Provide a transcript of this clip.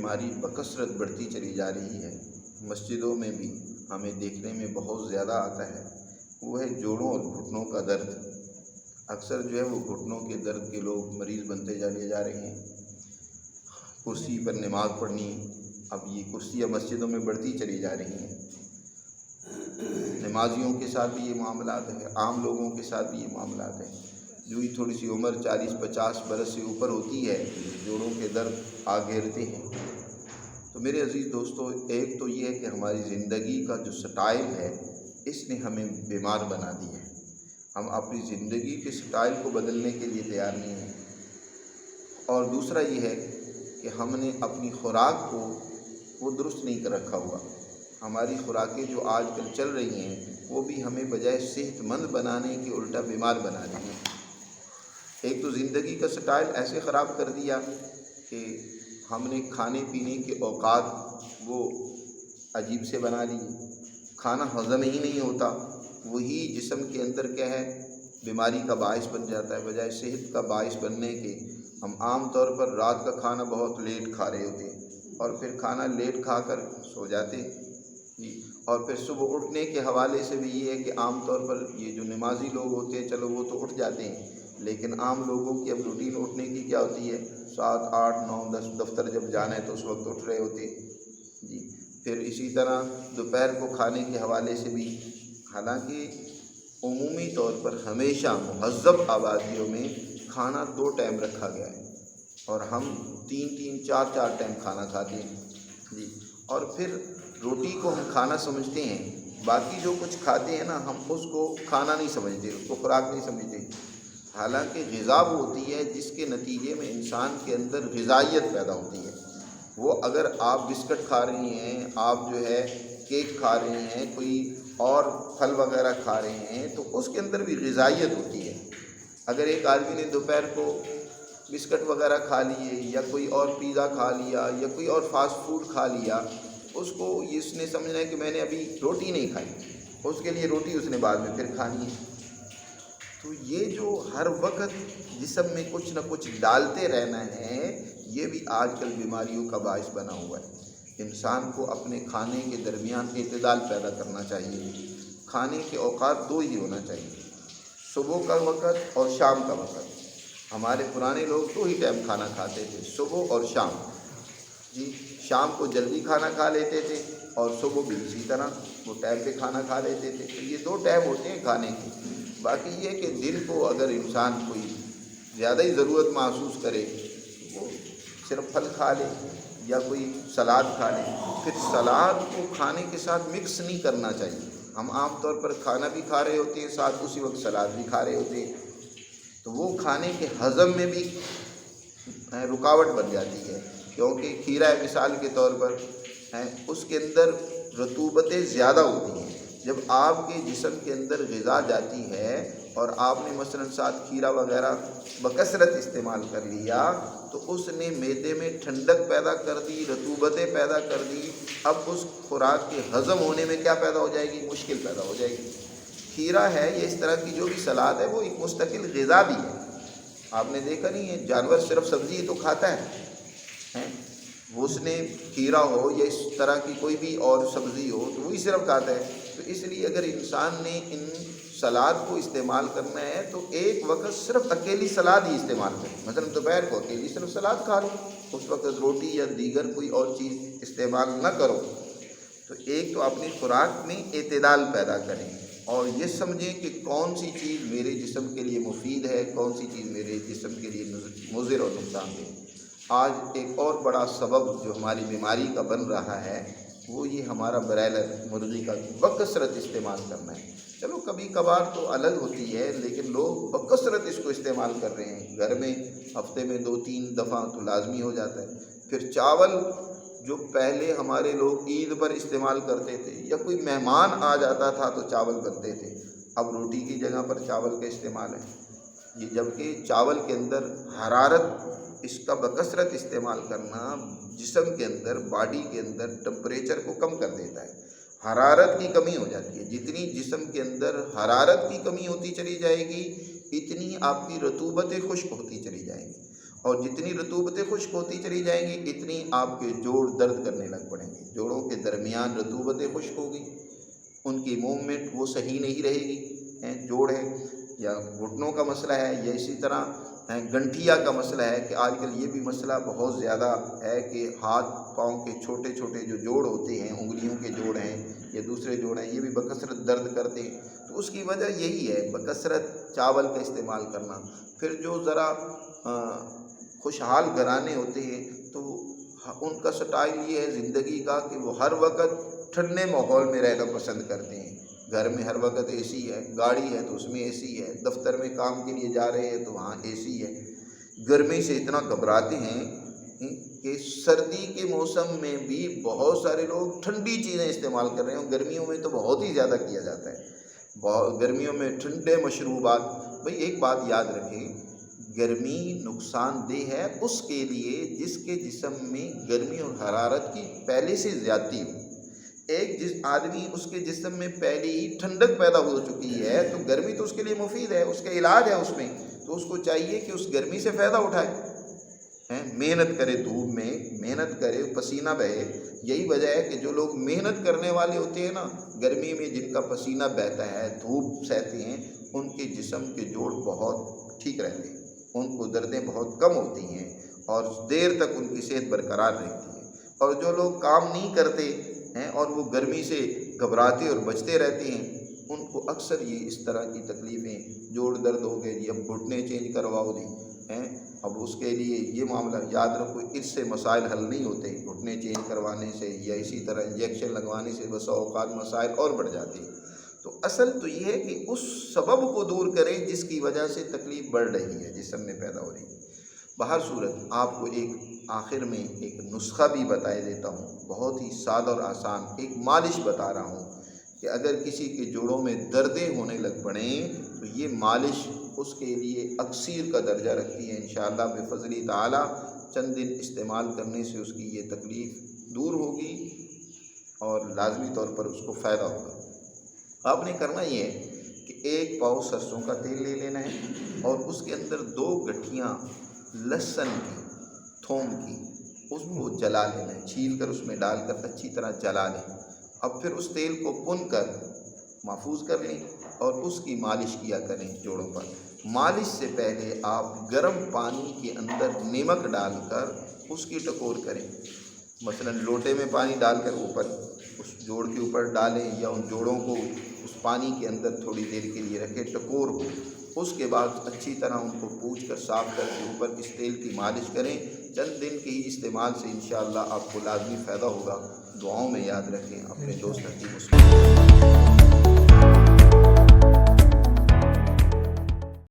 بیماری بکثرت بڑھتی چلی جا رہی ہے، مسجدوں میں بھی ہمیں دیکھنے میں بہت زیادہ آتا ہے، وہ ہے جوڑوں اور گھٹنوں کا درد۔ اکثر جو ہے وہ گھٹنوں کے درد کے لوگ مریض بنتے چلے جا رہے ہیں۔ کرسی پر نماز پڑھنی، اب یہ کرسیاں مسجدوں میں بڑھتی چلی جا رہی ہیں۔ نمازیوں کے ساتھ بھی یہ معاملات ہیں، عام لوگوں کے ساتھ بھی یہ معاملات ہیں۔ جو ہی تھوڑی سی عمر 40-50 برس سے اوپر ہوتی ہے، جوڑوں کے درد آ گھیرتے ہیں۔ تو میرے عزیز دوستو، ایک تو یہ ہے کہ ہماری زندگی کا جو سٹائل ہے اس نے ہمیں بیمار بنا دیا ہے۔ ہم اپنی زندگی کے سٹائل کو بدلنے کے لیے تیار نہیں ہیں۔ اور دوسرا یہ ہے کہ ہم نے اپنی خوراک کو وہ درست نہیں کر رکھا ہوا۔ ہماری خوراکیں جو آج کل چل رہی ہیں وہ بھی ہمیں بجائے صحت مند بنانے کے الٹا بیمار بنا رہی ہیں۔ ایک تو زندگی کا سٹائل ایسے خراب کر دیا کہ ہم نے کھانے پینے کے اوقات وہ عجیب سے بنا لیے، کھانا ہضم ہی نہیں ہوتا، وہی جسم کے اندر کیا ہے بیماری کا باعث بن جاتا ہے، بجائے صحت کا باعث بننے کے ہم عام طور پر رات کا کھانا بہت لیٹ کھا رہے ہوتے ہیں اور پھر کھانا لیٹ کھا کر سو جاتے ہیں اور پھر صبح اٹھنے کے حوالے سے بھی یہ ہے کہ عام طور پر یہ جو نمازی لوگ ہوتے ہیں چلو وہ تو اٹھ جاتے ہیں، لیکن عام لوگوں کی اب روٹین اٹھنے کی کیا ہوتی ہے 7, 8, 9, 10 دفتر جب جانا ہے تو اس وقت اٹھ رہے ہوتے ہیں پھر اسی طرح دوپہر کو کھانے کے حوالے سے بھی، حالانکہ عمومی طور پر ہمیشہ مہذب آبادیوں میں کھانا 2 ٹائم رکھا گیا ہے اور ہم 3 4 ٹائم کھانا کھاتے ہیں اور پھر روٹی کو ہم کھانا سمجھتے ہیں، باقی جو کچھ کھاتے ہیں نا ہم اس کو کھانا نہیں سمجھتے، اس کو خوراک نہیں سمجھتے، حالانکہ غذا وہ ہوتی ہے جس کے نتیجے میں انسان کے اندر غذائیت پیدا ہوتی ہے۔ وہ اگر آپ بسکٹ کھا رہی ہیں، آپ جو ہے کیک کھا رہے ہیں، کوئی اور پھل وغیرہ کھا رہے ہیں تو اس کے اندر بھی غذائیت ہوتی ہے۔ اگر ایک آدمی نے دوپہر کو بسکٹ وغیرہ کھا لیے یا کوئی اور پیزا کھا لیا یا کوئی اور فاسٹ فوڈ کھا لیا، اس کو اس نے سمجھنا ہے کہ میں نے ابھی روٹی نہیں کھائی، اس کے لیے روٹی اس نے بعد میں پھر کھانی ہے۔ تو یہ جو ہر وقت جسم میں کچھ نہ کچھ ڈالتے رہنا ہے، یہ بھی آج کل بیماریوں کا باعث بنا ہوا ہے۔ انسان کو اپنے کھانے کے درمیان اعتدال پیدا کرنا چاہیے۔ کھانے کے اوقات 2 ہی ہونا چاہیے، صبح کا وقت اور شام کا وقت۔ ہمارے پرانے لوگ 2 ہی ٹائم کھانا کھاتے تھے، صبح اور شام۔ شام کو جلدی کھانا کھا لیتے تھے اور صبح بھی اسی طرح وہ ٹائم پہ کھانا کھا لیتے تھے۔ تو یہ 2 ٹائم ہوتے ہیں کھانے کے۔ باقی یہ کہ دن کو اگر انسان کوئی زیادہ ہی ضرورت محسوس کرے وہ صرف پھل کھا لے یا کوئی سلاد کھا لے، پھر سلاد کو کھانے کے ساتھ مکس نہیں کرنا چاہیے۔ ہم عام طور پر کھانا بھی کھا رہے ہوتے ہیں ساتھ اسی وقت سلاد بھی کھا رہے ہوتے ہیں، تو وہ کھانے کے ہضم میں بھی رکاوٹ بن جاتی ہے، کیونکہ کھیرا مثال کے طور پر اس کے اندر رطوبتیں زیادہ ہوتی ہیں۔ جب آپ کے جسم کے اندر غذا جاتی ہے اور آپ نے مثلاً ساتھ کھیرا وغیرہ بکثرت استعمال کر لیا تو اس نے معدے میں ٹھنڈک پیدا کر دی، رطوبتیں پیدا کر دی، اب اس خوراک کے ہضم ہونے میں کیا پیدا ہو جائے گی؟ مشکل پیدا ہو جائے گی۔ کھیرا ہے یا اس طرح کی جو بھی سلاد ہے وہ ایک مستقل غذا بھی ہے۔ آپ نے دیکھا نہیں ہے جانور صرف سبزی تو کھاتا ہے، اس نے کھیرا ہو یا اس طرح کی کوئی بھی اور سبزی ہو تو وہی صرف کھاتا ہے۔ تو اس لیے اگر انسان نے ان سلاد کو استعمال کرنا ہے تو ایک وقت صرف اکیلی سلاد ہی استعمال کریں، مثلا دوپہر کو اکیلی صرف سلاد کھا لو، اس وقت روٹی یا دیگر کوئی اور چیز استعمال نہ کرو۔ تو ایک تو اپنی خوراک میں اعتدال پیدا کریں اور یہ سمجھیں کہ کون سی چیز میرے جسم کے لیے مفید ہے، کون سی چیز میرے جسم کے لیے مضر اور نقصان دہ۔ آج ایک اور بڑا سبب جو ہماری بیماری کا بن رہا ہے وہ یہ ہمارا برائلر مرغی کا بکثرت استعمال کرنا ہے۔ چلو کبھی کبھار تو الگ ہوتی ہے، لیکن لوگ بکثرت اس کو استعمال کر رہے ہیں، گھر میں ہفتے میں 2-3 دفعہ تو لازمی ہو جاتا ہے۔ پھر چاول جو پہلے ہمارے لوگ عید پر استعمال کرتے تھے یا کوئی مہمان آ جاتا تھا تو چاول بنتے تھے، اب روٹی کی جگہ پر چاول کا استعمال ہے۔ یہ جبکہ چاول کے اندر حرارت، اس کا بکثرت استعمال کرنا جسم کے اندر، باڈی کے اندر ٹمپریچر کو کم کر دیتا ہے، حرارت کی کمی ہو جاتی ہے۔ جتنی جسم کے اندر حرارت کی کمی ہوتی چلی جائے گی اتنی آپ کی رطوبتیں خشک ہوتی چلی جائیں گی، اور جتنی رطوبتیں خشک ہوتی چلی جائیں گی اتنی آپ کے جوڑ درد کرنے لگ پڑیں گے۔ جوڑوں کے درمیان رطوبتیں خشک ہوگی، ان کی موومنٹ وہ صحیح نہیں رہے گی۔ جوڑ ہے یا گھٹنوں کا مسئلہ ہے یا اسی طرح گنٹھیا کا مسئلہ ہے کہ آج کل یہ بھی مسئلہ بہت زیادہ ہے کہ ہاتھ پاؤں کے چھوٹے چھوٹے جو جوڑ ہوتے ہیں، انگلیوں کے جوڑ ہیں یا دوسرے جوڑ ہیں، یہ بھی بکثرت درد کرتے ہیں۔ تو اس کی وجہ یہی ہے بکثرت چاول کا استعمال کرنا۔ پھر جو ذرا خوشحال گھرانے ہوتے ہیں تو ان کا سٹائل یہ ہے زندگی کا کہ وہ ہر وقت ٹھنڈے ماحول میں رہنا پسند کرتے ہیں۔ گھر میں ہر وقت اے سی ہے، گاڑی ہے تو اس میں اے سی ہے، دفتر میں کام کے لیے جا رہے ہیں تو وہاں اے سی ہے۔ گرمی سے اتنا گھبراتے ہیں کہ سردی کے موسم میں بھی بہت سارے لوگ ٹھنڈی چیزیں استعمال کر رہے ہیں۔ گرمیوں میں تو بہت ہی زیادہ کیا جاتا ہے، گرمیوں میں ٹھنڈے مشروبات۔ بھئی ایک بات یاد رکھیں، گرمی نقصان دہ ہے اس کے لیے جس کے جسم میں گرمی اور حرارت کی پہلے سے زیادتی ہو۔ ایک آدمی اس کے جسم میں پہلے ہی ٹھنڈک پیدا ہو چکی ہے تو گرمی تو اس کے لیے مفید ہے، اس کا علاج ہے اس میں، تو اس کو چاہیے کہ اس گرمی سے فائدہ اٹھائے، محنت کرے، دھوپ میں محنت کرے، پسینہ بہے۔ یہی وجہ ہے کہ جو لوگ محنت کرنے والے ہوتے ہیں نا، گرمی میں جن کا پسینہ بہتا ہے، دھوپ سہتے ہیں، ان کے جسم کے جوڑ بہت ٹھیک رہتے ہیں، ان کو دردیں بہت کم ہوتی ہیں اور دیر تک ان کی صحت برقرار رہتی ہے۔ اور جو لوگ کام نہیں کرتے ہیں اور وہ گرمی سے گھبراتے اور بچتے رہتے ہیں، ان کو اکثر یہ اس طرح کی تکلیفیں، جوڑ درد ہو گئے جی، اب گھٹنے چینج کرواؤ جی، اب اس کے لیے یہ معاملہ یاد رکھو، اس سے مسائل حل نہیں ہوتے۔ گھٹنے چینج کروانے سے یا اسی طرح انجیکشن لگوانے سے بس اوقات مسائل اور بڑھ جاتے ہیں۔ تو اصل تو یہ ہے کہ اس سبب کو دور کریں جس کی وجہ سے تکلیف بڑھ رہی ہے، جسم میں پیدا ہو رہی ہے۔ بہر صورت آپ کو ایک آخر میں ایک نسخہ بھی بتائے دیتا ہوں، بہت ہی سادہ اور آسان، ایک مالش بتا رہا ہوں کہ اگر کسی کے جوڑوں میں دردیں ہونے لگ پڑیں تو یہ مالش اس کے لیے اکسیر کا درجہ رکھتی ہے۔ انشاءاللہ بفضل تعالی چند دن استعمال کرنے سے اس کی یہ تکلیف دور ہوگی اور لازمی طور پر اس کو فائدہ ہوگا۔ آپ نے کرنا یہ ہے کہ ایک پاؤ سرسوں کا تیل لے لینا ہے اور اس کے اندر 2 گٹھیاں لہسن کی، تھوم کی، اس کو جلا لینا ہے، چھیل کر اس میں ڈال کر اچھی طرح جلا لیں۔ اب پھر اس تیل کو بھون کر محفوظ کر لیں اور اس کی مالش کیا کریں جوڑوں پر۔ مالش سے پہلے آپ گرم پانی کے اندر نمک ڈال کر اس کی ٹکور کریں، مثلا لوٹے میں پانی ڈال کر اوپر اس جوڑ کے اوپر ڈالیں یا ان جوڑوں کو اس پانی کے اندر تھوڑی دیر کے لیے رکھیں، ٹکور ہو۔ اس کے بعد اچھی طرح ان کو پوچھ کر صاف کر کے اوپر اس تیل کی مالش کریں۔ چند دن کے ہی استعمال سے انشاءاللہ آپ کو لازمی فائدہ ہوگا۔ دعاؤں میں یاد رکھیں، اپنے دوست حکیم